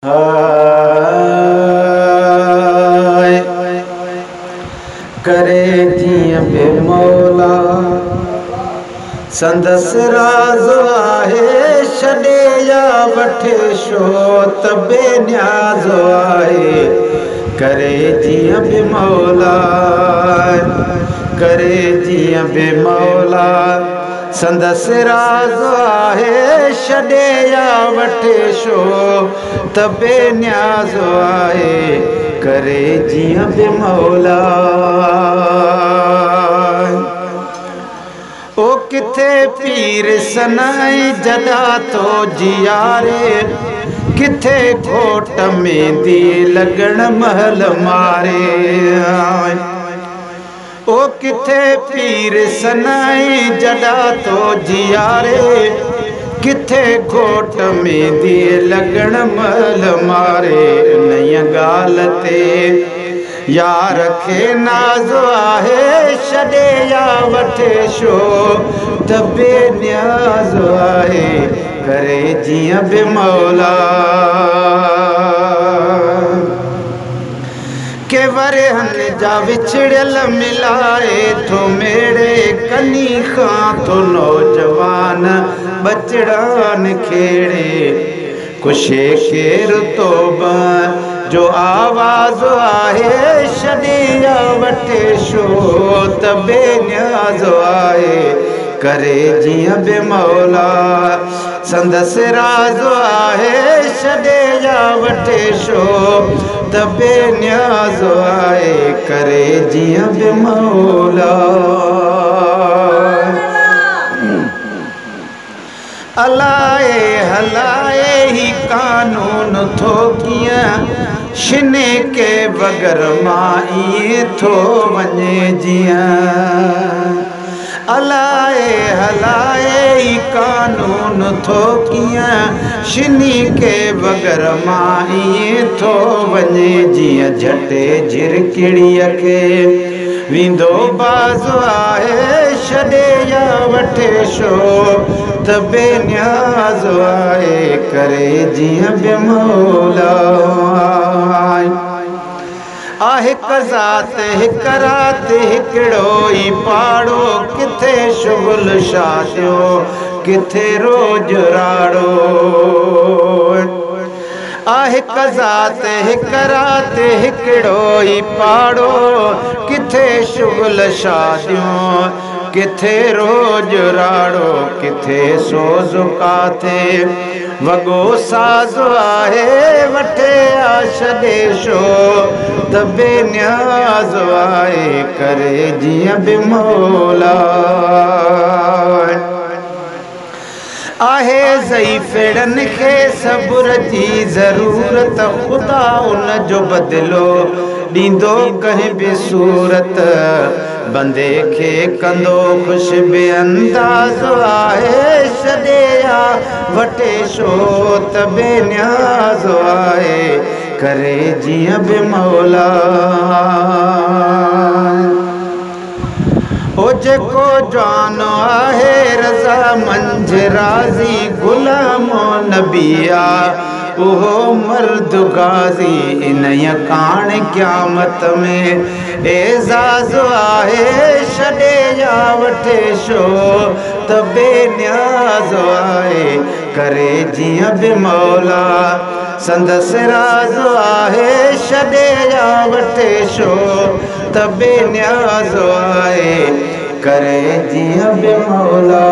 हाय करे जियां बे मौला संदस राज आहे छॾे या वठे शो त बेनियाज़ आहे करे जियां बे मौला करे जियां बे मौला संदस राज आहे छॾे या वठे शो त बेनियाज़ आहे करे जियां बे मौला ओ किथे पीर सनाई जदा तो जियारे किथे खोट में दी लगन महल मारे ओ किथे पीर सनाई जदा तो जियारे किथे खोट में दी लगन महल मारे नया गाल ते यार खे नाज़ आहे छॾे या वठे शो त बेनियाज़ आहे करे जियां बे मौला के वरे हन जा विछड़ियल मिलाए थो मेरे कनी खां थो नौजवान बचड़ान खेड़े कुशे केर तोबा जो आवाज़ आहे छॾे या वठे शो त बेनियाज़ आहे करे जियां बे मौला संदस राज आहे छॾे या वठे शो त बेनियाज़ आहे करे जियां बे मौला अलाए हलाए ही कानून थो कियां शिने के बग़ैर मां इएं थो वञे जियां अलाए हलाए ही कानून थो कियां शिनी के बग़ैर मां इएं थो वञे जियां झटे झिरकिड़ीअ खे वींदो बाज़ आहे छॾे या वठे शो त बेनियाज़ आहे करे जियां बे मौला आहे क़ज़ात हिक रात हिकिड़ो ई पाड़ो किथे शुगुल शादियो किथे रोज राड़ो आहे क़ज़ात हिक रात हिकिड़ो ई पाड़ो किथे शुगुल शादियूं किथे रोज राड़ो किथे सोज़ काथे वॻो साज़ आहे वठे आ छॾे शो त बेनियाज़ आहे करे जियां बे मौला आहे ज़ईफ़ड़नि खे सब्र जी ज़रूरत ख़ुदा उन जो बदिलो ॾींदो कंहिं बि सूरत बंदे खे कंदो ख़ुशि बेअंदाज़ आहे छॾे या वठे शो त बेनियाज़ आहे करे जियां बे मौला ओ जेको जान आहे रज़ा मंझ राज़ी ग़ुलामो नबी आहे उहो मर्द गाज़ी इन कान क़यामत में एज़ाज़ आहे छॾे या वठे शो त बेनियाज़ आहे करे जियां बे मौला संदस राज आहे छॾे या वठे शो त बेनियाज़ आहे करे जियां बे मौला।